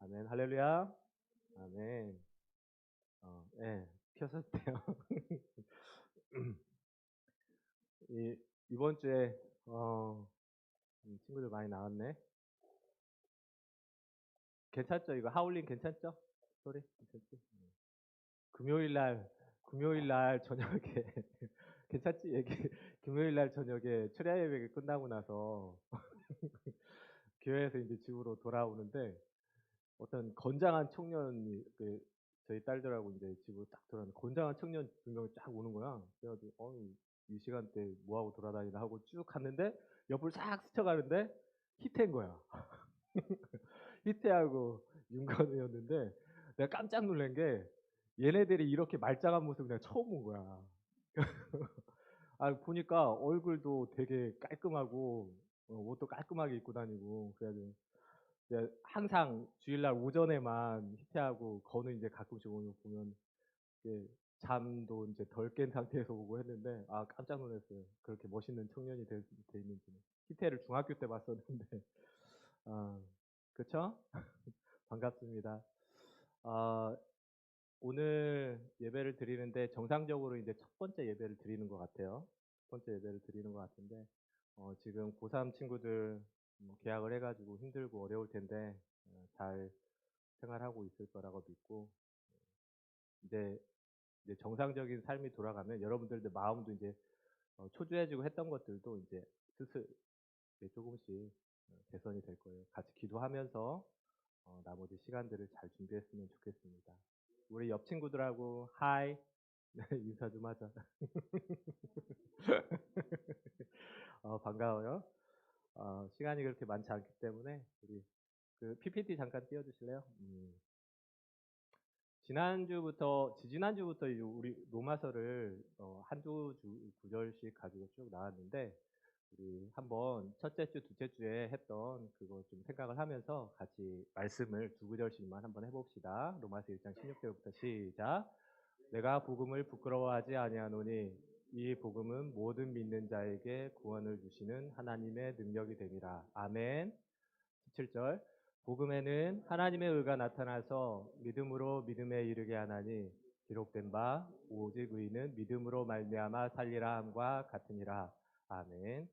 아멘. 할렐루야. 아멘. 예. 켰었대요. 이번 주에 어 친구들 많이 나왔네. 괜찮죠? 이거 하울링 괜찮죠? 소리 괜찮지? 금요일 날 저녁에 괜찮지? 얘기 금요일 날 저녁에 철야 예배 끝나고 나서 교회에서 이제 집으로 돌아오는데 어떤 건장한 청년이 저희 딸들하고 이제 집으로 딱 돌아오는데 건장한 청년 두 명이 쫙 오는 거야. 그래가지고 이 시간대 뭐 하고 돌아다니나 하고 쭉 갔는데 옆을 싹 스쳐가는데 희태인 거야. 희태하고 윤건우였는데 내가 깜짝 놀란 게 얘네들이 이렇게 말짱한 모습을 내가 처음 본 거야. 보니까 얼굴도 되게 깔끔하고 옷도 깔끔하게 입고 다니고 그래가지고 이제 항상 주일날 오전에만 희태하고 건우 이제 가끔씩 오는 거 보면 이제 잠도 이제 덜 깬 상태에서 오고 했는데 깜짝 놀랐어요. 그렇게 멋있는 청년이 돼 있는지는. 희태를 중학교 때 봤었는데 아 그쵸? 반갑습니다. 아 오늘 예배를 드리는데 정상적으로 이제 첫 번째 예배를 드리는 것 같아요. 첫 번째 예배를 드리는 것 같은데 지금 고3 친구들 개학을 해가지고 힘들고 어려울 텐데 잘 생활하고 있을 거라고 믿고 이제 정상적인 삶이 돌아가면 여러분들도 마음도 이제 초조해지고 했던 것들도 이제 슬슬 이제 조금씩 개선이 될 거예요. 같이 기도하면서 나머지 시간들을 잘 준비했으면 좋겠습니다. 우리 옆 친구들하고 하이 인사 좀 하자. 반가워요. 시간이 그렇게 많지 않기 때문에 우리 그 PPT 잠깐 띄워주실래요? 지지난주부터 우리 로마서를 한두 구절씩 가지고 쭉 나왔는데 우리 한번 첫째 주, 둘째 주에 했던 그거 좀 생각을 하면서 같이 말씀을 두 구절씩만 한번 해봅시다. 로마서 1장 16절부터 시작. 내가 복음을 부끄러워하지 아니하노니 이 복음은 모든 믿는 자에게 구원을 주시는 하나님의 능력이 됨이라. 아멘. 17절 복음에는 하나님의 의가 나타나서 믿음으로 믿음에 이르게 하나니 기록된 바 오직 의인은 믿음으로 말미암아 살리라 함과 같으니라. 아멘.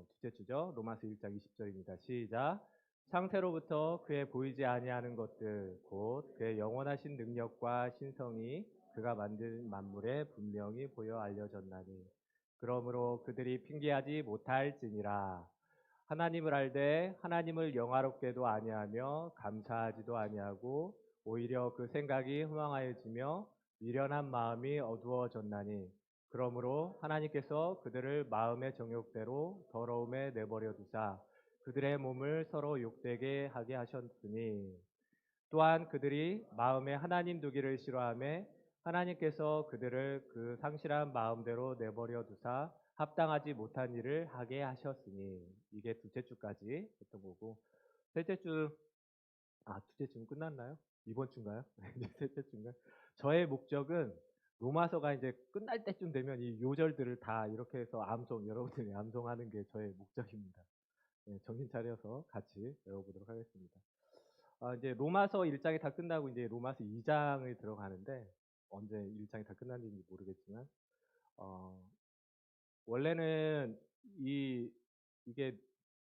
둘째 주죠. 로마서 1장 20절입니다. 시작. 창세로부터 그의 보이지 아니하는 것들 곧 그의 영원하신 능력과 신성이 그가 만든 만물에 분명히 보여 알려졌나니 그러므로 그들이 핑계하지 못할지니라. 하나님을 알되 하나님을 영화롭게도 아니하며 감사하지도 아니하고 오히려 그 생각이 허망하여지며 미련한 마음이 어두워졌나니 그러므로 하나님께서 그들을 마음의 정욕대로 더러움에 내버려 두사 그들의 몸을 서로 욕되게 하게 하셨으니 또한 그들이 마음에 하나님 두기를 싫어하며 하나님께서 그들을 그 상실한 마음대로 내버려 두사 합당하지 못한 일을 하게 하셨으니 이게 둘째 주까지 했던 거고 셋째 주 둘째 주는 끝났나요? 이번 주인가요? 이제 셋째 주인가요? 저의 목적은 로마서가 이제 끝날 때쯤 되면 이 요절들을 다 이렇게 해서 여러분들이 암송하는 게 저의 목적입니다. 네, 정신 차려서 같이 외워보도록 하겠습니다. 이제 로마서 1장이 다 끝나고 이제 로마서 2장을 들어가는데 언제 1장이 다 끝났는지 모르겠지만 어, 원래는 이게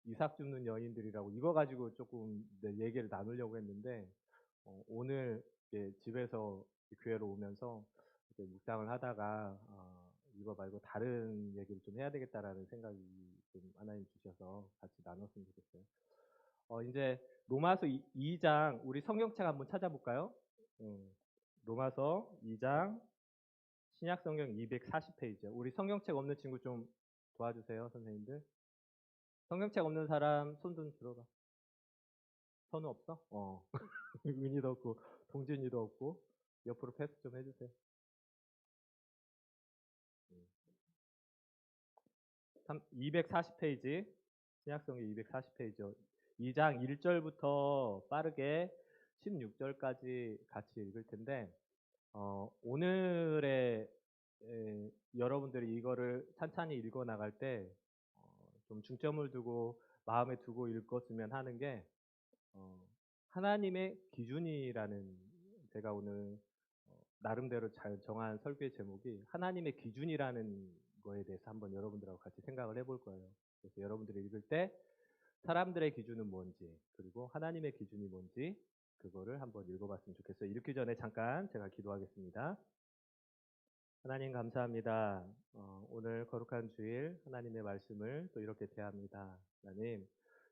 이삭 줍는 여인들이라고 이거 가지고 조금 얘기를 나누려고 했는데 오늘 이제 집에서 교회로 오면서 이제 묵상을 하다가 이거 말고 다른 얘기를 좀 해야 되겠다라는 생각이 좀 하나님 주셔서 같이 나눴으면 좋겠어요. 이제 로마서 2장 우리 성경책 한번 찾아볼까요? 로마서 2장 신약 성경 240페이지요. 우리 성경책 없는 친구 좀 도와주세요, 선생님들. 성경책 없는 사람 손 좀 들어봐. 선우 없어? 은희도 없고 동진이도 없고 옆으로 패스 좀 해주세요. 240페이지 신약성경 240페이지요. 2장 1절부터 빠르게 16절까지 같이 읽을 텐데 오늘의 여러분들이 이거를 찬찬히 읽어 나갈 때 좀 중점을 두고 마음에 두고 읽었으면 하는 게 하나님의 기준이라는, 제가 오늘 나름대로 잘 정한 설교의 제목이 하나님의 기준이라는 거에 대해서 한번 여러분들하고 같이 생각을 해볼 거예요. 그래서 여러분들이 읽을 때 사람들의 기준은 뭔지, 그리고 하나님의 기준이 뭔지, 그거를 한번 읽어봤으면 좋겠어요. 읽기 전에 잠깐 제가 기도하겠습니다. 하나님 감사합니다. 오늘 거룩한 주일 하나님의 말씀을 또 이렇게 대합니다. 하나님,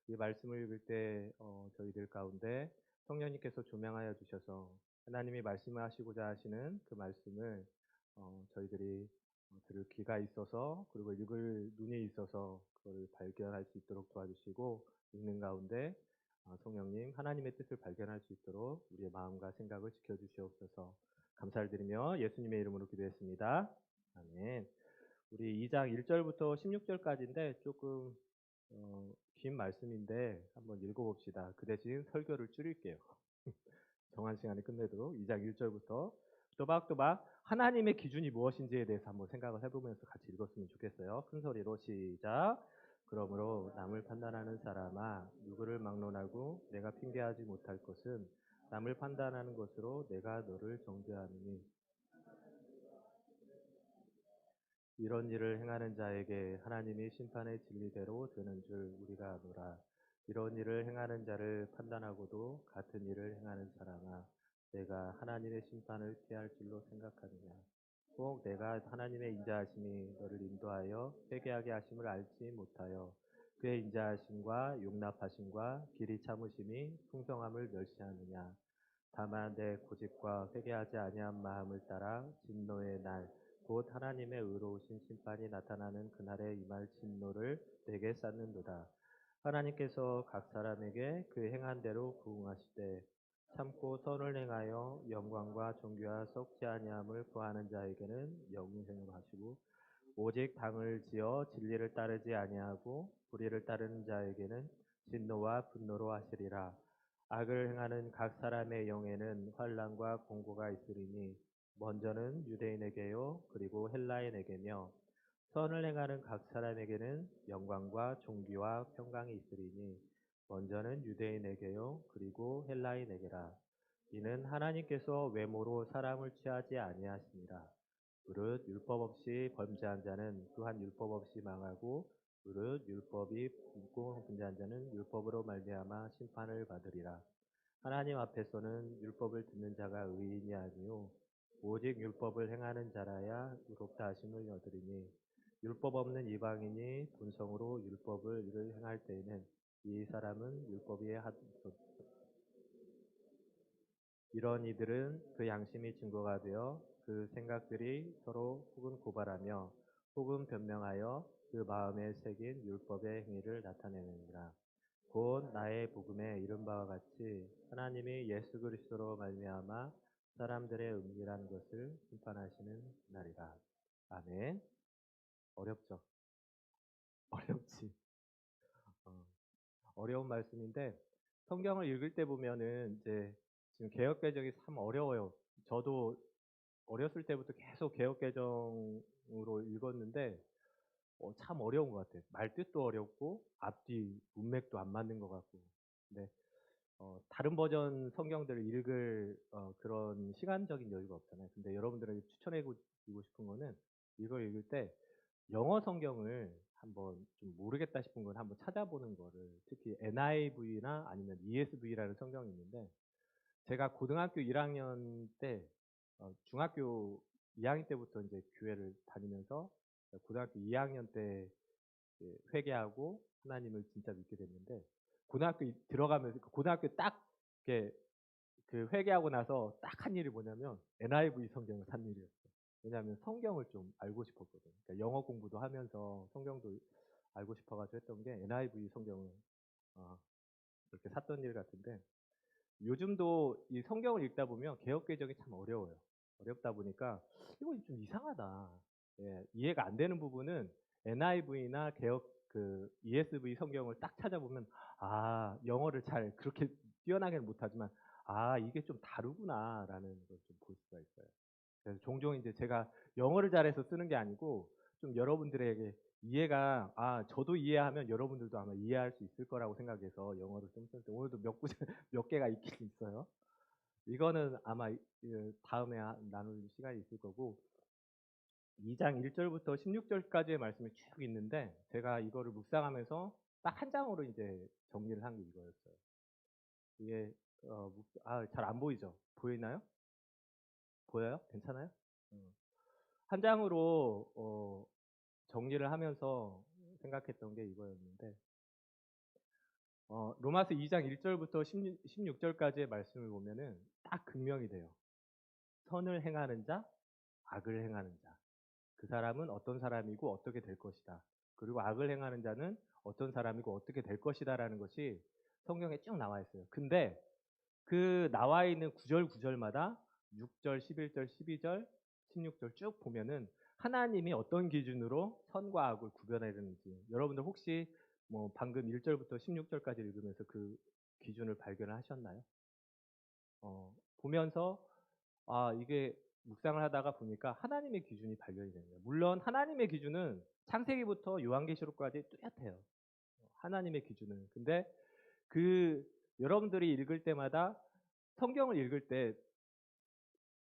이 말씀을 읽을 때 저희들 가운데 성령님께서 조명하여 주셔서 하나님이 말씀하시고자 하시는 그 말씀을 저희들이 들을 귀가 있어서, 그리고 읽을 눈이 있어서 그걸 발견할 수 있도록 도와주시고, 읽는 가운데 성령님 하나님의 뜻을 발견할 수 있도록 우리의 마음과 생각을 지켜주시옵소서. 감사를 드리며 예수님의 이름으로 기도했습니다. 아멘. 우리 2장 1절부터 16절까지인데 조금 긴 말씀인데 한번 읽어봅시다. 그 대신 설교를 줄일게요. 정한 시간에 끝내도록 2장 1절부터 또박또박 하나님의 기준이 무엇인지에 대해서 한번 생각을 해보면서 같이 읽었으면 좋겠어요. 큰 소리로 시작. 그러므로 남을 판단하는 사람아, 누구를 막론하고 내가 핑계하지 못할 것은 남을 판단하는 것으로 내가 너를 정죄하느니, 이런 일을 행하는 자에게 하나님이 심판의 진리대로 되는 줄 우리가 아노라. 이런 일을 행하는 자를 판단하고도 같은 일을 행하는 사람아, 내가 하나님의 심판을 피할 줄로 생각하느냐. 꼭 내가 하나님의 인자하심이 너를 인도하여 회개하게 하심을 알지 못하여 그의 인자하심과 용납하심과 길이 참으심이 풍성함을 멸시하느냐. 다만 내 고집과 회개하지 아니한 마음을 따라 진노의 날, 곧 하나님의 의로우신 심판이 나타나는 그날에 임할 진노를 내게 쌓는도다. 하나님께서 각 사람에게 그 행한 대로 부응하시되, 참고 선을 행하여 영광과 존귀와 썩지 아니함을 구하는 자에게는 영생을 하시고, 오직 당을 지어 진리를 따르지 아니하고 불의를 따르는 자에게는 진노와 분노로 하시리라. 악을 행하는 각 사람의 영에는 환난과 공고가 있으리니, 먼저는 유대인에게요 그리고 헬라인에게며, 선을 행하는 각 사람에게는 영광과 존귀와 평강이 있으리니, 먼저는 유대인에게요 그리고 헬라인에게라. 이는 하나님께서 외모로 사람을 취하지 아니하시니라. 무릇 율법 없이 범죄한 자는 또한 율법 없이 망하고, 무릇 율법이 있고 범죄한 자는 율법으로 말미암아 심판을 받으리라. 하나님 앞에서는 율법을 듣는 자가 의인이 아니요 오직 율법을 행하는 자라야 의롭다 하심을 얻으리니, 율법 없는 이방인이 본성으로 율법을 행할 때에는 이 사람은 율법 위에 이런 이들은 그 양심이 증거가 되어 그 생각들이 서로 혹은 고발하며 혹은 변명하여 그 마음에 새긴 율법의 행위를 나타내느니라. 곧 나의 복음에 이른 바와 같이 하나님이 예수 그리스도로 말미암아 사람들의 은밀한 것을 심판하시는 날이라. 아멘. 어렵죠? 어렵지. 어, 어려운 말씀인데 성경을 읽을 때 보면은 이제 지금 개역개정이 참 어려워요. 저도 어렸을 때부터 계속 개역개정으로 읽었는데 참 어려운 것 같아요. 말뜻도 어렵고 앞뒤 문맥도 안 맞는 것 같고. 근데 다른 버전 성경들을 읽을 그런 시간적인 여유가 없잖아요. 근데 여러분들에게 추천해 드리고 싶은 거는, 이걸 읽을 때 영어 성경을 한번 좀 모르겠다 싶은 건 한번 찾아보는 거를, 특히 NIV나 아니면 ESV라는 성경이 있는데, 제가 고등학교 1학년 때 중학교 2학년 때부터 이제 교회를 다니면서 고등학교 2학년 때 회개하고 하나님을 진짜 믿게 됐는데, 고등학교 들어가면서 고등학교 딱 이렇게 그 회개하고 나서 딱 한 일이 뭐냐면 NIV 성경을 산 일이었어요. 왜냐하면 성경을 좀 알고 싶었거든요. 그러니까 영어 공부도 하면서 성경도 알고 싶어가지고 했던 게 NIV 성경을 그렇게 샀던 일 같은데, 요즘도 이 성경을 읽다 보면 개역개정이 참 어려워요. 어렵다 보니까 이거 좀 이상하다. 예, 이해가 안 되는 부분은 NIV나 개역 그 ESV 성경을 딱 찾아보면, 아, 영어를 잘 그렇게 뛰어나게는 못하지만 이게 좀 다르구나라는 걸 좀 볼 수가 있어요. 그래서 종종 이제 제가 영어를 잘해서 쓰는 게 아니고 좀 여러분들에게 이해가 저도 이해하면 여러분들도 아마 이해할 수 있을 거라고 생각해서 영어를 좀 쓸 때 오늘도 몇 구절 몇 개가 있긴 있어요. 이거는 아마 다음에 나눌 시간이 있을 거고 2장 1 절부터 16 절까지의 말씀이 쭉 있는데 제가 이거를 묵상하면서 딱 한 장으로 이제 정리를 한 게 이거였어요. 이게 잘 안 보이죠? 보이나요? 보여요? 괜찮아요? 음. 한 장으로 정리를 하면서 생각했던 게 이거였는데 로마서 2장 1 절부터 16 절까지의 말씀을 보면은 딱 극명이 돼요. 선을 행하는 자, 악을 행하는 자. 그 사람은 어떤 사람이고 어떻게 될 것이다. 그리고 악을 행하는 자는 어떤 사람이고 어떻게 될 것이다라는 것이 성경에 쭉 나와 있어요. 근데 그 나와 있는 구절 구절마다 6절, 11절, 12절, 16절 쭉 보면은 하나님이 어떤 기준으로 선과 악을 구별해야 되는지 여러분들 혹시 뭐 방금 1절부터 16절까지 읽으면서 그 기준을 발견을 하셨나요? 보면서 이게 묵상을 하다가 보니까 하나님의 기준이 발견이 되는 거예요. 물론 하나님의 기준은 창세기부터 요한계시록까지 뚜렷해요. 하나님의 기준은. 근데 그 여러분들이 읽을 때마다 성경을 읽을 때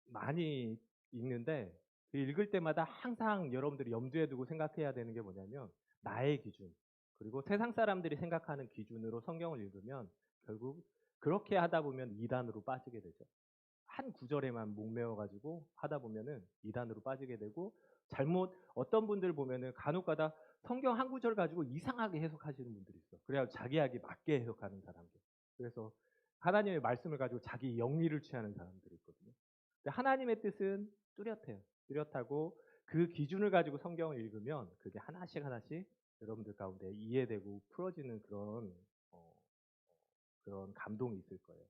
많이 읽는데 그 읽을 때마다 항상 여러분들이 염두에 두고 생각해야 되는 게 뭐냐면 나의 기준 그리고 세상 사람들이 생각하는 기준으로 성경을 읽으면 결국 그렇게 하다 보면 이단으로 빠지게 되죠. 한 구절에만 목매어 가지고 하다 보면은 이단으로 빠지게 되고 잘못 어떤 분들 보면은 간혹가다 성경 한 구절 가지고 이상하게 해석하시는 분들이 있어. 그래야 자기에게 맞게 해석하는 사람들. 그래서 하나님의 말씀을 가지고 자기 영리를 취하는 사람들이 있거든요. 근데 하나님의 뜻은 뚜렷해요. 뚜렷하고 그 기준을 가지고 성경을 읽으면 그게 하나씩 하나씩 여러분들 가운데 이해되고 풀어지는 어, 그런 감동이 있을 거예요.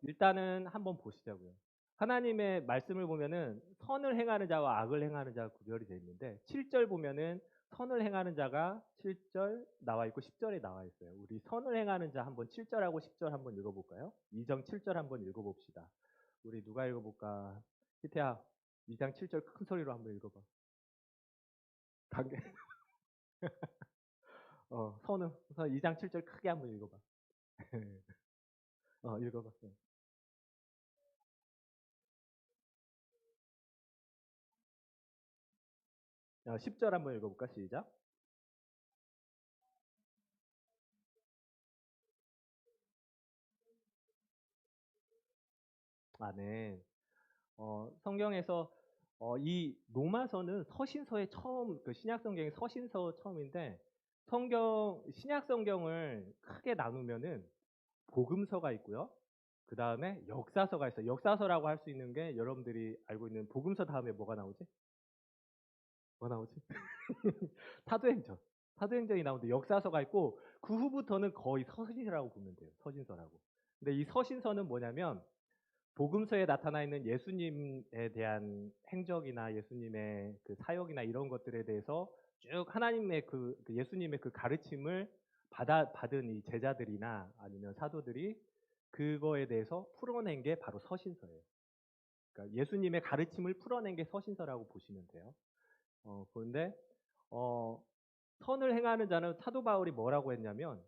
일단은 한번 보시자고요. 하나님의 말씀을 보면은 선을 행하는 자와 악을 행하는 자가 구별이 되어 있는데 7절 보면은 선을 행하는 자가 7절 나와 있고 10절에 나와 있어요. 우리 선을 행하는 자 한번 7절하고 10절 한번 읽어볼까요? 2장 7절 한번 읽어봅시다. 우리 누가 읽어볼까? 희태야, 2장 7절 큰 소리로 한번 읽어봐. 관계, 선우, 2장 7절 크게 한번 읽어봐. 읽어봐. 10절 한번 읽어볼까? 시작. 네. 성경에서 이 로마서는 서신서의 처음 그 신약 성경의 서신서 처음인데 신약 성경을 크게 나누면은 복음서가 있고요. 그 다음에 역사서가 있어요. 역사서라고 할 수 있는 게 여러분들이 알고 있는 복음서 다음에 뭐가 나오지? 뭐 나오지? 사도행전. 사도행전이 나오는데 역사서가 있고 그 후부터는 거의 서신이라고 보면 돼요. 서신서라고. 근데 이 서신서는 뭐냐면 복음서에 나타나 있는 예수님에 대한 행적이나 예수님의 그 사역이나 이런 것들에 대해서 쭉 하나님의 그 예수님의 그 가르침을 받은 이 제자들이나 아니면 사도들이 그거에 대해서 풀어낸 게 바로 서신서예요. 그러니까 예수님의 가르침을 풀어낸 게 서신서라고 보시면 돼요. 그런데 어, 선을 행하는 자는 사도 바울이 뭐라고 했냐면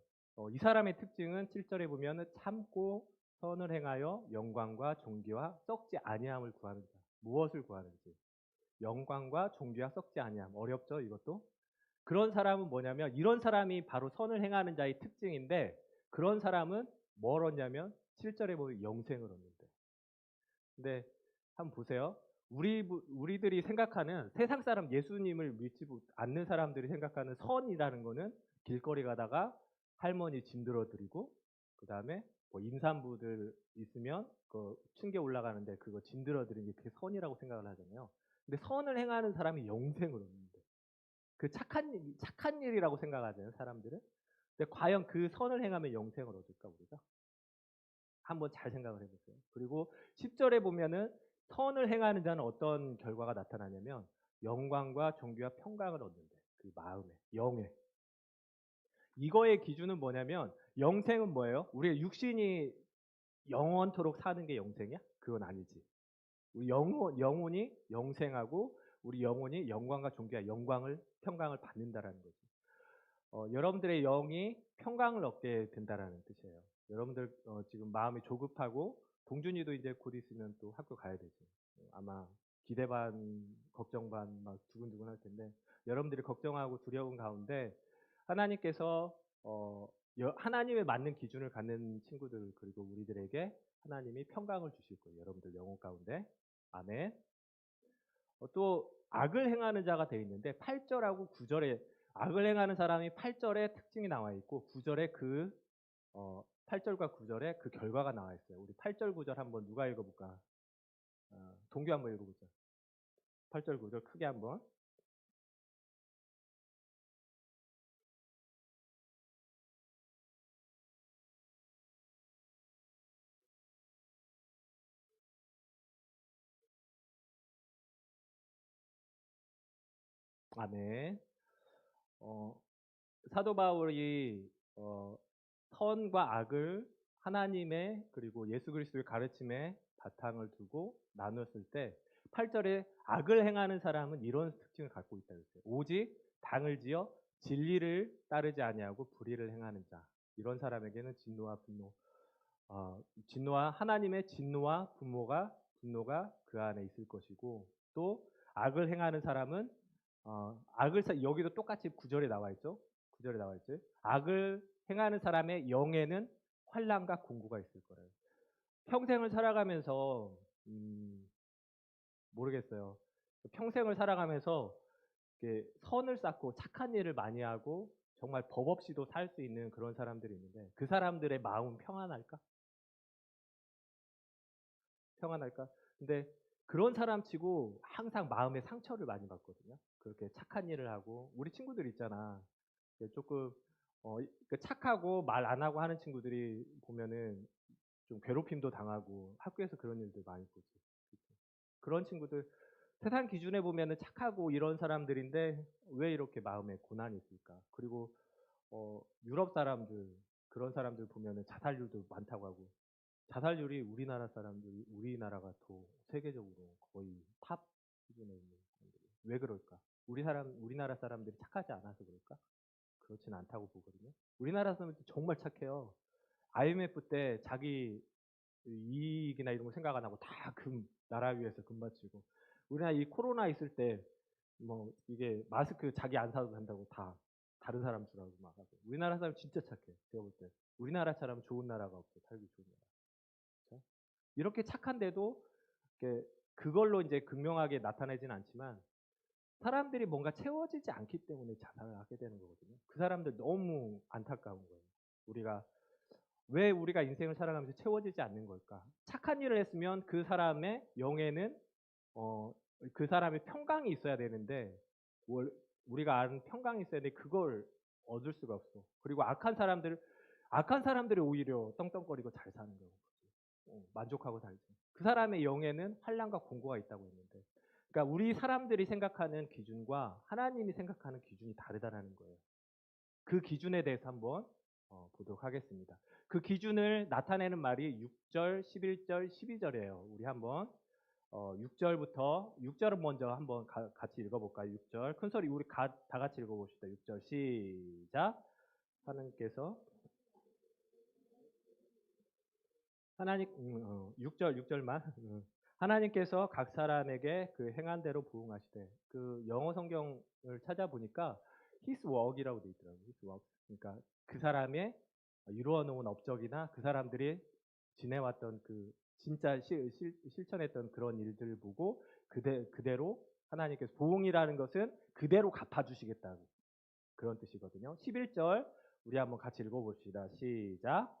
이 사람의 특징은 7절에 보면 참고 선을 행하여 영광과 존귀와 썩지 아니함을 구하는 자. 무엇을 구하는지. 영광과 존귀와 썩지 아니함. 어렵죠, 이것도? 그런 사람은 뭐냐면 이런 사람이 바로 선을 행하는 자의 특징인데 그런 사람은 뭘 얻냐면 7절에 보면 영생을 얻는데. 근데 한번 보세요. 우리들이 생각하는 세상 사람 예수님을 믿지 않는 사람들이 생각하는 선이라는 거는 길거리 가다가 할머니 짐 들어드리고 그 다음에 뭐 임산부들 있으면 그 층계 올라가는데 그거 짐 들어드리는 게 그게 선이라고 생각을 하잖아요. 근데 선을 행하는 사람이 영생을 얻는데 그 착한 일이라고 생각하잖아요, 사람들은. 근데 과연 그 선을 행하면 영생을 얻을까 우리가? 한번 잘 생각을 해보세요. 그리고 10절에 보면은 선을 행하는 자는 어떤 결과가 나타나냐면 영광과 존귀와 평강을 얻는데 그 마음에 영에 이거의 기준은 뭐냐면 영생은 뭐예요? 우리의 육신이 영원토록 사는 게 영생이야? 그건 아니지. 우리 영혼이 영생하고 우리 영혼이 영광과 존귀와 영광을 평강을 받는다라는 거죠. 여러분들의 영이 평강을 얻게 된다라는 뜻이에요. 여러분들 지금 마음이 조급하고 동준이도 이제 곧 있으면 또 학교 가야 되죠. 아마 기대 반 걱정 반 막 두근두근 할 텐데 여러분들이 걱정하고 두려운 가운데 하나님께서 하나님의 맞는 기준을 갖는 친구들 그리고 우리들에게 하나님이 평강을 주실 거예요. 여러분들 영혼 가운데. 아멘. 또 악을 행하는 자가 되어 있는데 8절하고 9절에 악을 행하는 사람이 8절에 특징이 나와 있고 9절에 8절과 9절에 그 결과가 나와 있어요. 우리 8절 9절 한번 누가 읽어볼까? 동규 한번 읽어보자. 8절 9절 크게 한번. 아멘. 어, 사도 바울이 선과 악을 하나님의 그리고 예수 그리스도의 가르침에 바탕을 두고 나눴을 때 8절에 악을 행하는 사람은 이런 특징을 갖고 있다고 했어요. 오직 당을 지어 진리를 따르지 아니하고 불의를 행하는 자. 이런 사람에게는 진노와 분노, 진노와 하나님의 진노와 분노가 그 안에 있을 것이고 또 악을 행하는 사람은 여기도 똑같이 9절에 나와 있죠. 9절에 나와 있죠. 악을 행하는 사람의 영에는 환난과 공고가 있을 거예요. 평생을 살아가면서 모르겠어요. 평생을 살아가면서 이렇게 선을 쌓고 착한 일을 많이 하고 정말 법 없이도 살 수 있는 그런 사람들이 있는데 그 사람들의 마음은 평안할까? 평안할까? 근데 그런 사람 치고 항상 마음에 상처를 많이 받거든요. 그렇게 착한 일을 하고 우리 친구들 있잖아. 조금 착하고 말 안 하고 하는 친구들이 보면은 좀 괴롭힘도 당하고 학교에서 그런 일들 많이 보지. 그런 친구들 세상 기준에 보면은 착하고 이런 사람들인데 왜 이렇게 마음에 고난이 있을까? 그리고 유럽 사람들 그런 사람들 보면은 자살률도 많다고 하고 자살률이 우리나라가 더 세계적으로 거의 탑 수준에 있는 사람들이 왜 그럴까? 우리나라 사람들이 착하지 않아서 그럴까? 그렇지는 않다고 보거든요. 우리나라 사람들 정말 착해요. IMF 때 자기 이익이나 이런 거 생각 안 하고 다 나라 위해서 금 바치고 우리나라 이 코로나 있을 때 뭐 이게 마스크 자기 안 사도 된다고 다 다른 사람 주라고 막 하고 우리나라 사람 진짜 착해. 제가 볼 때 우리나라처럼 좋은 나라가 없어. 살기 좋은 나라. 그렇죠? 이렇게 착한데도 그걸로 이제 극명하게 나타내지는 않지만 사람들이 뭔가 채워지지 않기 때문에 자살을 하게 되는 거거든요. 그 사람들 너무 안타까운 거예요. 왜 우리가 인생을 살아가면서 채워지지 않는 걸까? 착한 일을 했으면 그 사람의 영에는 그 사람의 평강이 있어야 되는데 우리가 아는 평강이 있어야 돼 그걸 얻을 수가 없어. 그리고 악한 사람들이 오히려 떵떵거리고 잘 사는 거고 만족하고 살지. 그 사람의 영에는 환난과 공고가 있다고 했는데, 그러니까 우리 사람들이 생각하는 기준과 하나님이 생각하는 기준이 다르다라는 거예요. 그 기준에 대해서 한번 보도록 하겠습니다. 그 기준을 나타내는 말이 6절, 11절, 12절이에요. 우리 한번 6절은 먼저 한번 같이 읽어볼까요? 6절 큰 소리 우리 다 같이 읽어봅시다. 6절 시작. 하나님께서 6절만 하나님께서 각 사람에게 그 행한 대로 부응하시되 그 영어 성경을 찾아보니까 his work이라고 돼 있더라고요. his work. 그러니까 그 사람의 이루어 놓은 업적이나 그 사람들이 지내왔던 그 진짜 실천했던 그런 일들을 보고 그대로 하나님께서 보응이라는 것은 그대로 갚아주시겠다고 그런 뜻이거든요. 11절 우리 한번 같이 읽어봅시다. 시작.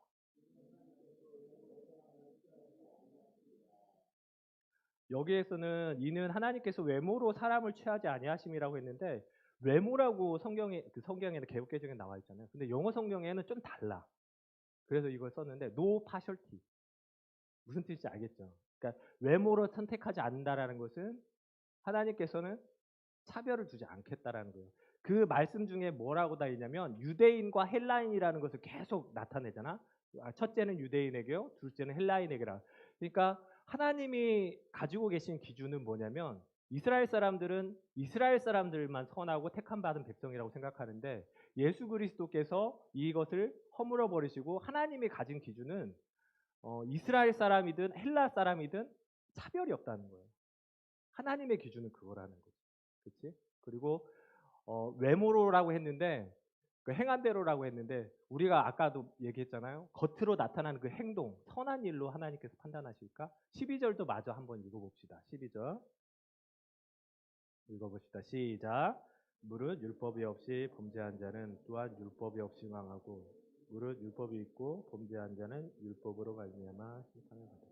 여기에서는 이는 하나님께서 외모로 사람을 취하지 아니하심이라고 했는데 외모라고 성경에는 개역개정에 나와 있잖아요. 근데 영어 성경에는 좀 달라. 그래서 이걸 썼는데 no partiality. 무슨 뜻인지 알겠죠? 그러니까 외모로 선택하지 않는다라는 것은 하나님께서는 차별을 두지 않겠다라는 거예요. 그 말씀 중에 뭐라고 다 있냐면 유대인과 헬라인이라는 것을 계속 나타내잖아. 첫째는 유대인에게요, 둘째는 헬라인에게라. 그러니까 하나님이 가지고 계신 기준은 뭐냐면 이스라엘 사람들은 이스라엘 사람들만 선하고 택함 받은 백성이라고 생각하는데 예수 그리스도께서 이것을 허물어 버리시고 하나님이 가진 기준은 이스라엘 사람이든 헬라 사람이든 차별이 없다는 거예요. 하나님의 기준은 그거라는 거죠. 그치? 그리고 외모로라고 했는데 그 행한대로라고 했는데 우리가 아까도 얘기했잖아요. 겉으로 나타나는 그 행동, 선한 일로 하나님께서 판단하실까? 12절도 마저 한번 읽어봅시다. 12절 읽어봅시다. 시작. 무릇 율법이 없이 범죄한 자는 또한 율법이 없이 망하고 무릇 율법이 있고 범죄한 자는 율법으로 말미암아 심판을 받아.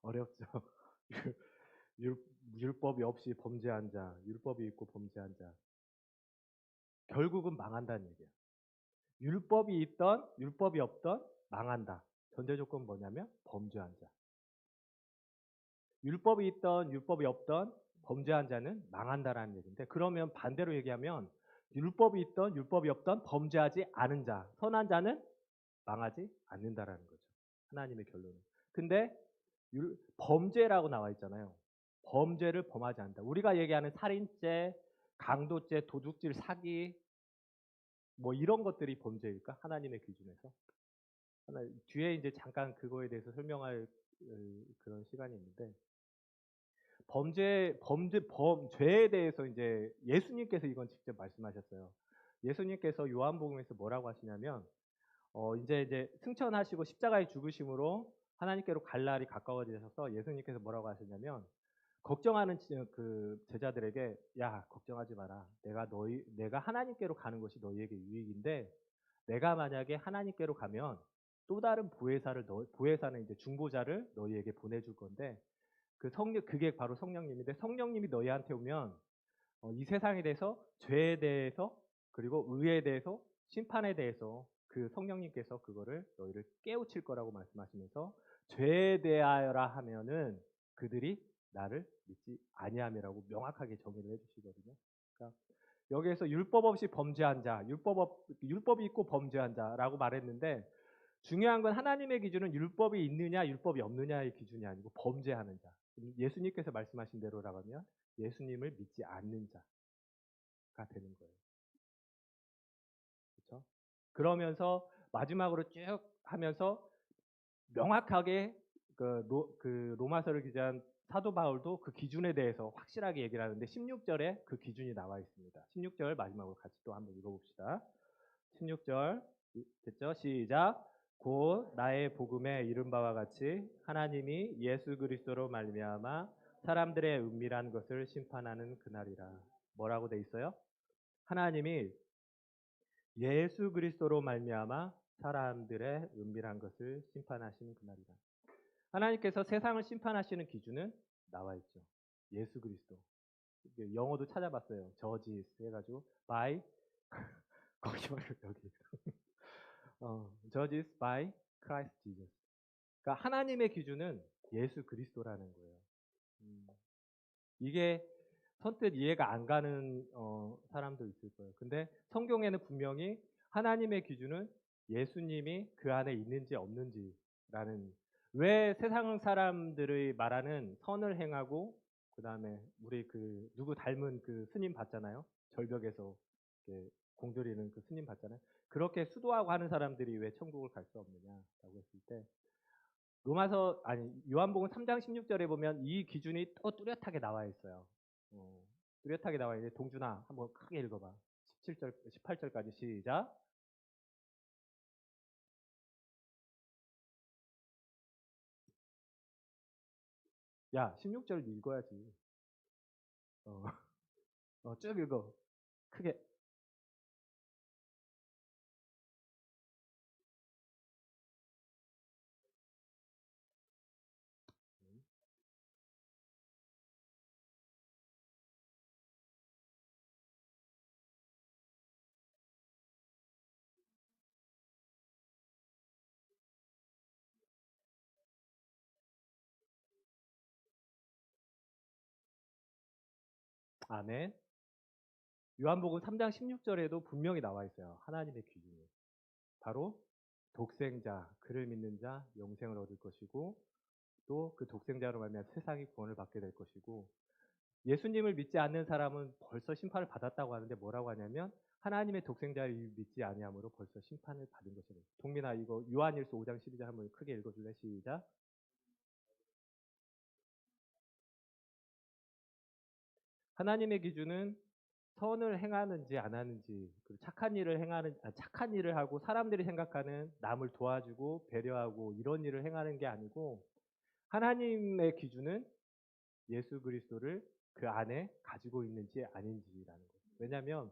어렵죠. 율, 율법이 없이 범죄한 자, 율법이 있고 범죄한 자. 결국은 망한다는 얘기예요. 율법이 있던 율법이 없던 망한다. 전제 조건 뭐냐면 범죄한 자. 율법이 있던 율법이 없던 범죄한 자는 망한다라는 얘기인데 그러면 반대로 얘기하면 율법이 있던 율법이 없던 범죄하지 않은 자, 선한 자는 망하지 않는다라는 거죠. 하나님의 결론은. 근데 범죄라고 나와 있잖아요. 범죄를 범하지 않는다. 우리가 얘기하는 살인죄, 강도죄, 도둑질, 사기 뭐 이런 것들이 범죄일까? 하나님의 기준에서. 뒤에 이제 잠깐 그거에 대해서 설명할 그런 시간이 있는데 죄에 대해서 이제 예수님께서 이건 직접 말씀하셨어요. 예수님께서 요한복음에서 뭐라고 하시냐면 이제 승천하시고 십자가에 죽으심으로 하나님께로 갈 날이 가까워지셔서 예수님께서 뭐라고 하셨냐면 걱정하는 그 제자들에게 야 걱정하지 마라. 내가 하나님께로 가는 것이 너희에게 유익인데 내가 만약에 하나님께로 가면 또 다른 보혜사는 이제 중보자를 너희에게 보내줄 건데 그게 바로 성령님인데 성령님이 너희한테 오면 이 세상에 대해서 죄에 대해서 그리고 의에 대해서 심판에 대해서 그 성령님께서 그거를 너희를 깨우칠 거라고 말씀하시면서 죄에 대하여라 하면은 그들이 나를 믿지 아니함이라고 명확하게 정의를 해주시거든요. 그러니까 여기에서 율법 없이 범죄한 자, 율법이 있고 범죄한 자라고 말했는데 중요한 건 하나님의 기준은 율법이 있느냐 율법이 없느냐의 기준이 아니고 범죄하는 자. 예수님께서 말씀하신 대로라고 하면 예수님을 믿지 않는 자가 되는 거예요. 그렇죠? 그러면서 마지막으로 쭉 하면서 명확하게 그 로마서를 기재한 사도 바울도 그 기준에 대해서 확실하게 얘기를 하는데 16절에 그 기준이 나와 있습니다. 16절 마지막으로 같이 또 한번 읽어봅시다. 16절 됐죠? 시작. 곧 나의 복음에 이른 바와 같이 하나님이 예수 그리스도로 말미암아 사람들의 은밀한 것을 심판하는 그날이라. 뭐라고 돼 있어요? 하나님이 예수 그리스도로 말미암아 사람들의 은밀한 것을 심판하시는 그날이라. 하나님께서 세상을 심판하시는 기준은 나와 있죠. 예수 그리스도. 영어도 찾아봤어요. 저지스 해가지고 by 거기 말고 여기 judges by Christ Jesus. 그러니까 하나님의 기준은 예수 그리스도라는 거예요. 이게 선뜻 이해가 안 가는 사람도 있을 거예요. 근데 성경에는 분명히 하나님의 기준은 예수님이 그 안에 있는지 없는지라는 왜 세상 사람들의 말하는 선을 행하고 그다음에 우리 그 누구 닮은 그 스님 봤잖아요. 절벽에서 이렇게 공들이는 그 스님 봤잖아요. 그렇게 수도하고 하는 사람들이 왜 천국을 갈 수 없느냐라고 했을 때 요한복음 3장 16절에 보면 이 기준이 또 뚜렷하게 나와 있어요. 뚜렷하게 나와 있는데 동준아 한번 크게 읽어봐. 17절, 18절까지 시작. 야, 16절 읽어야지. 어, 쭉 읽어. 크게. 아멘. 요한복음 3장 16절에도 분명히 나와 있어요. 하나님의 기준이. 바로 독생자, 그를 믿는 자 영생을 얻을 것이고 또 그 독생자로 말미암아 세상이 구원을 받게 될 것이고 예수님을 믿지 않는 사람은 벌써 심판을 받았다고 하는데 뭐라고 하냐면 하나님의 독생자를 믿지 아니함으로 벌써 심판을 받은 것이라. 동민아 이거 요한일서 5장 12절 한번 크게 읽어줄래? 시작. 하나님의 기준은 선을 행하는지 안 하는지, 그리고 착한 일을 착한 일을 하고 사람들이 생각하는 남을 도와주고 배려하고 이런 일을 행하는 게 아니고, 하나님의 기준은 예수 그리스도를 그 안에 가지고 있는지 아닌지라는 거예요. 왜냐하면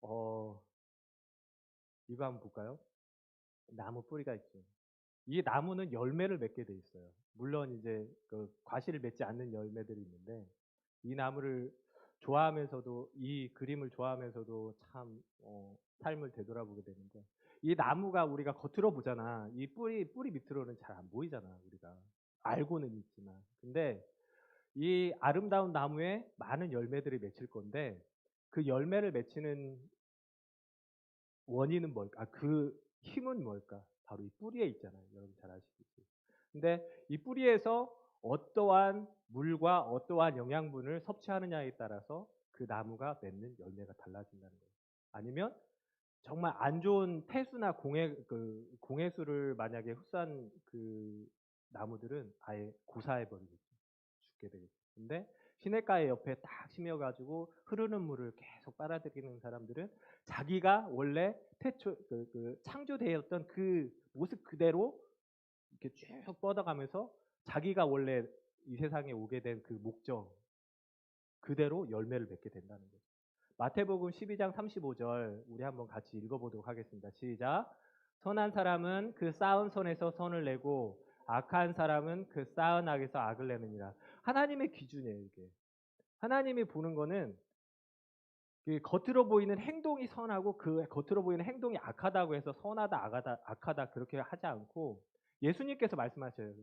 어, 이거 한번 볼까요? 나무 뿌리가 있죠. 이 나무는 열매를 맺게 돼 있어요. 물론 이제 그 과실을 맺지 않는 열매들이 있는데, 이 나무를 좋아하면서도, 이 그림을 좋아하면서도 참 삶을 되돌아보게 되는데, 이 나무가 우리가 겉으로 보잖아. 이 뿌리 밑으로는 잘 안 보이잖아. 우리가 알고는 있지만. 근데 이 아름다운 나무에 많은 열매들이 맺힐 건데, 그 열매를 맺히는 원인은 뭘까? 그 힘은 뭘까? 바로 이 뿌리에 있잖아요. 여러분 잘 아시겠지. 근데 이 뿌리에서 어떠한 물과 어떠한 영양분을 섭취하느냐에 따라서 그 나무가 맺는 열매가 달라진다는 거예요. 아니면 정말 안 좋은 폐수나 공해수를 만약에 흡수한 그 나무들은 아예 고사해 버리겠죠. 죽게 되겠죠. 근데 시냇가에 옆에 딱 심어가지고 흐르는 물을 계속 빨아들이는 사람들은 자기가 원래 창조되었던 그 모습 그대로 이렇게 쭉 뻗어가면서 자기가 원래 이 세상에 오게 된 그 목적 그대로 열매를 맺게 된다는 거죠. 마태복음 12장 35절 우리 한번 같이 읽어보도록 하겠습니다. 시작. 선한 사람은 그 쌓은 선에서 선을 내고 악한 사람은 그 쌓은 악에서 악을 내느니라. 하나님의 기준이에요, 이게. 하나님이 보는 거는 그 겉으로 보이는 행동이 선하고 그 겉으로 보이는 행동이 악하다고 해서 선하다, 악하다 그렇게 하지 않고, 예수님께서 말씀하셔요.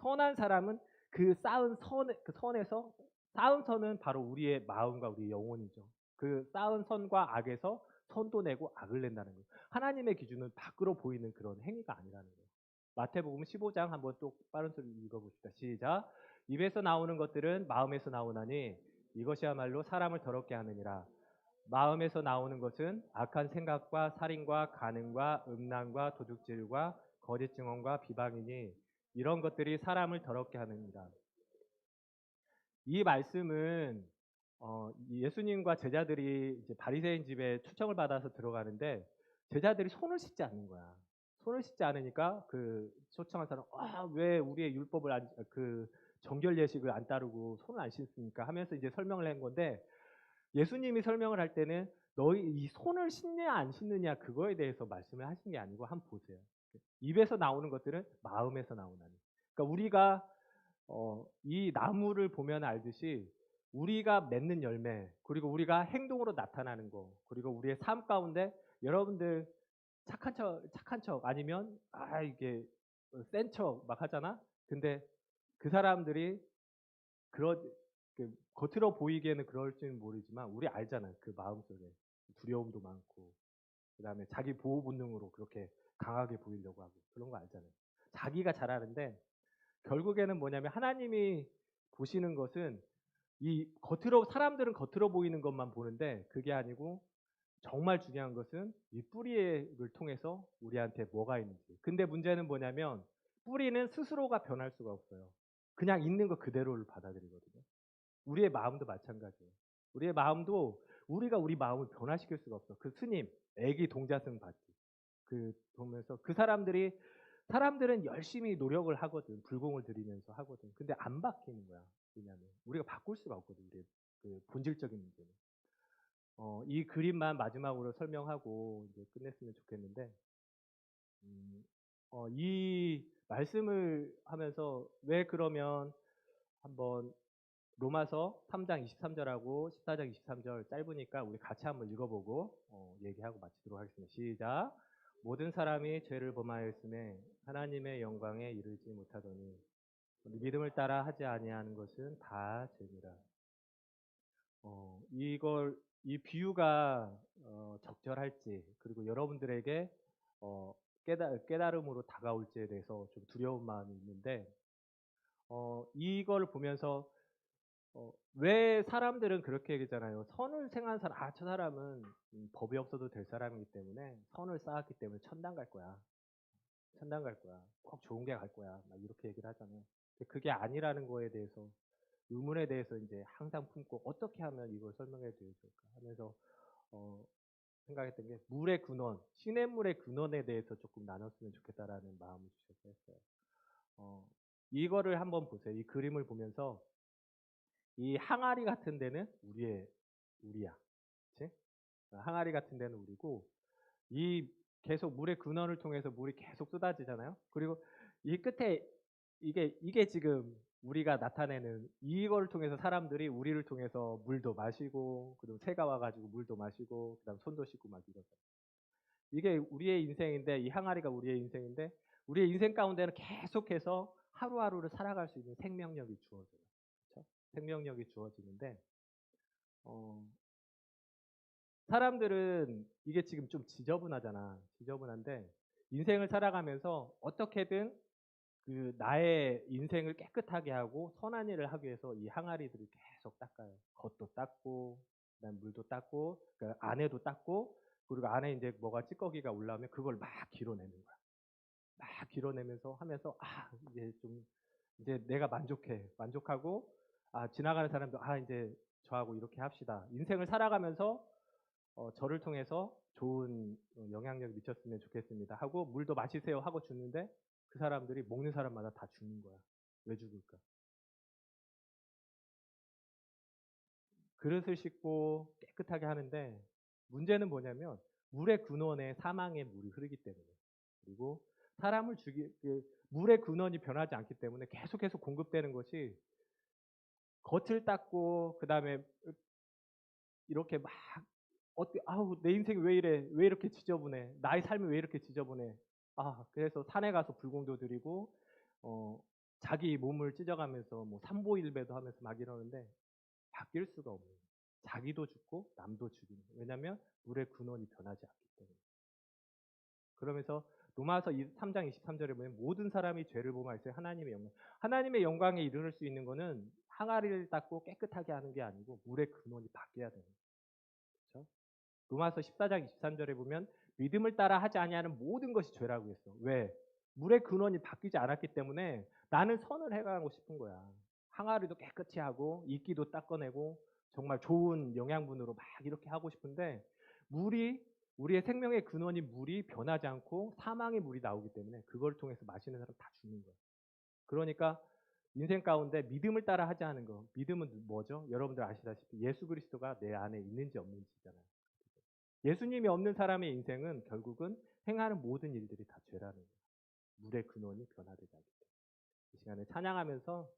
선한 사람은 그 쌓은 그 선에서, 쌓은 선은 바로 우리의 마음과 우리의 영혼이죠. 그 쌓은 선과 악에서 선도 내고 악을 낸다는 거예요. 하나님의 기준은 밖으로 보이는 그런 행위가 아니라는 거예요. 마태복음 15장 한번 또 빠른 소리 읽어봅시다. 시작. 입에서 나오는 것들은 마음에서 나오나니 이것이야말로 사람을 더럽게 하느니라. 마음에서 나오는 것은 악한 생각과 살인과 간음과 음란과 도둑질과 거짓 증언과 비방이니 이런 것들이 사람을 더럽게 하느니라. 이 말씀은 예수님과 제자들이 이제 바리새인 집에 초청을 받아서 들어가는데 제자들이 손을 씻지 않는 거야. 손을 씻지 않으니까 그 초청한 사람, 왜 우리의 율법을 그 정결 예식을 안 따르고 손을 안 씻습니까? 하면서 이제 설명을 한 건데, 예수님이 설명을 할 때는 너희 이 손을 씻냐 안 씻느냐 그거에 대해서 말씀을 하신 게 아니고, 한번 보세요. 입에서 나오는 것들은 마음에서 나오나니. 그러니까 우리가 이 나무를 보면 알듯이 우리가 맺는 열매, 그리고 우리가 행동으로 나타나는 거, 그리고 우리의 삶 가운데 여러분들 착한 척 아니면 이게 센 척 막 하잖아. 근데 그 사람들이 그러 겉으로 보이기에는 그럴지는 모르지만 우리 알잖아요. 그 마음속에 두려움도 많고, 그다음에 자기 보호 본능으로 그렇게 강하게 보이려고 하고 그런 거 알잖아요. 자기가 잘 아는데 결국에는 뭐냐면 하나님이 보시는 것은 이 겉으로, 사람들은 겉으로 보이는 것만 보는데 그게 아니고 정말 중요한 것은 이 뿌리를 통해서 우리한테 뭐가 있는지. 근데 문제는 뭐냐면 뿌리는 스스로가 변할 수가 없어요. 그냥 있는 거 그대로를 받아들이거든요. 우리의 마음도 마찬가지예요. 우리의 마음도 우리가 우리 마음을 변화시킬 수가 없어. 그 스님, 애기 동자승 봤지. 그 보면서 그 사람들은 열심히 노력을 하거든. 불공을 들이면서 하거든. 근데 안 바뀌는 거야. 왜냐면 우리가 바꿀 수가 없거든. 우리의 그 본질적인 문제는. 이 그림만 마지막으로 설명하고 이제 끝냈으면 좋겠는데, 이 말씀을 하면서 왜 그러면 한번 로마서 3장 23절하고 14장 23절 짧으니까 우리 같이 한번 읽어보고 얘기하고 마치도록 하겠습니다. 시작. 모든 사람이 죄를 범하였음에 하나님의 영광에 이르지 못하더니 믿음을 따라 하지 아니하는 것은 다 죄니라. 이 비유가 적절할지, 그리고 여러분들에게 깨달음으로 다가올지에 대해서 좀 두려운 마음이 있는데, 이걸 보면서 왜 사람들은 그렇게 얘기하잖아요. 선을 행한 사람, '아 저 사람은 법이 없어도 될 사람이기 때문에 선을 쌓았기 때문에 천당 갈 거야. 천당 갈 거야. 꼭 좋은 게 갈 거야.' 막 이렇게 얘기를 하잖아요. 근데 그게 아니라는 거에 대해서 의문에 대해서 인제 항상 품고 '어떻게 하면 이걸 설명해 드려야 될까?' 하면서 어 생각했던 게 물의 근원, 시냇물의 근원에 대해서 쪼끔 나눴으면 좋겠다라는 마음을 주셔서 했어요. 어 이거를 한번 보세요. 이 그림을 보면서 이 항아리 같은 데는 우리야. 그치? 항아리 같은 데는 우리고 이 계속 물의 근원을 통해서 물이 계속 쏟아지잖아요. 그리고 이 끝에 이게 지금 우리가 나타내는 이거를 통해서 사람들이 우리를 통해서 물도 마시고 그리고 새가 와 가지고 물도 마시고 그다음에 손도 씻고 막 이러잖아요. 이게 우리의 인생인데 이 항아리가 우리의 인생인데 우리의 인생 가운데는 계속해서 하루하루를 살아갈 수 있는 생명력이 주어져요. 그쵸? 생명력이 주어지는데 어 사람들은 이게 지금 좀 지저분하잖아. 지저분한데 인생을 살아가면서 어떻게든 그 나의 인생을 깨끗하게 하고 선한 일을 하기 위해서 이 항아리들을 계속 닦아요. 겉도 닦고 그다음에 물도 닦고 그 안에도 닦고 그리고 안에 인제 뭐가 찌꺼기가 올라오면 그걸 막 길어내는 거야. 막 길어내면서 하면서 '아 이제 좀 이제 내가 만족해.' 만족하고 지나가는 사람도 '아 인제 저하고 이렇게 합시다.' 인생을 살아가면서 저를 통해서 좋은 영향력을 미쳤으면 좋겠습니다 하고 "물도 마시세요." 하고 주는데 그 사람들이 먹는 사람마다 다 죽는 거야. 왜 죽을까? 그릇을 씻고 깨끗하게 하는데 문제는 뭐냐면 물의 근원에 사망의 물이 흐르기 때문에 그리고 사람을 죽이 그 물의 근원이 변하지 않기 때문에 계속해서 공급되는 것이 겉을 닦고 그다음에 이렇게 막 어떻게 '아우 내 인생이 왜 이래? 왜 이렇게 지저분해? 나의 삶이 왜 이렇게 지저분해?' 그래서 산에 가서 불공도 드리고 어 자기 몸을 찢어가면서 뭐 삼보일배도 하면서 막 이러는데 바뀔 수가 없는 거예요. 자기도 죽고 남도 죽이는 거예요. 왜냐하면 물의 근원이 변하지 않기 때문에. 그러면서 로마서 3장 23 절에 보면 모든 사람이 죄를 범하였어요. 하나님의 영광에 이르를 수 있는 거는 항아리를 닦고 깨끗하게 하는 게 아니고 물의 근원이 바뀌어야 되는 거죠. 그렇죠? 로마서 14장 23 절에 보면 믿음을 따라 하지 아니하는 모든 것이 죄라고 했어. 왜? 물의 근원이 바뀌지 않았기 때문에 나는 선을 해 가고 싶은 거야. 항아리도 깨끗이 하고 이끼도 닦아내고 정말 좋은 영양분으로 막 이렇게 하고 싶은데 물이 우리의 생명의 근원인 물이 변하지 않고 사망의 물이 나오기 때문에 그걸 통해서 마시는 사람 다 죽는 거야. 그러니까 인생 가운데 믿음을 따라 하지 않은 거. 믿음은 뭐죠? 여러분들 아시다시피 예수 그리스도가 내 안에 있는지 없는지잖아요. 예수님이 없는 사람의 인생은 결국은 행하는 모든 일들이 다 죄라는 거예요. 물의 근원이 변화되지 않기 때문에. 이 시간에 찬양하면서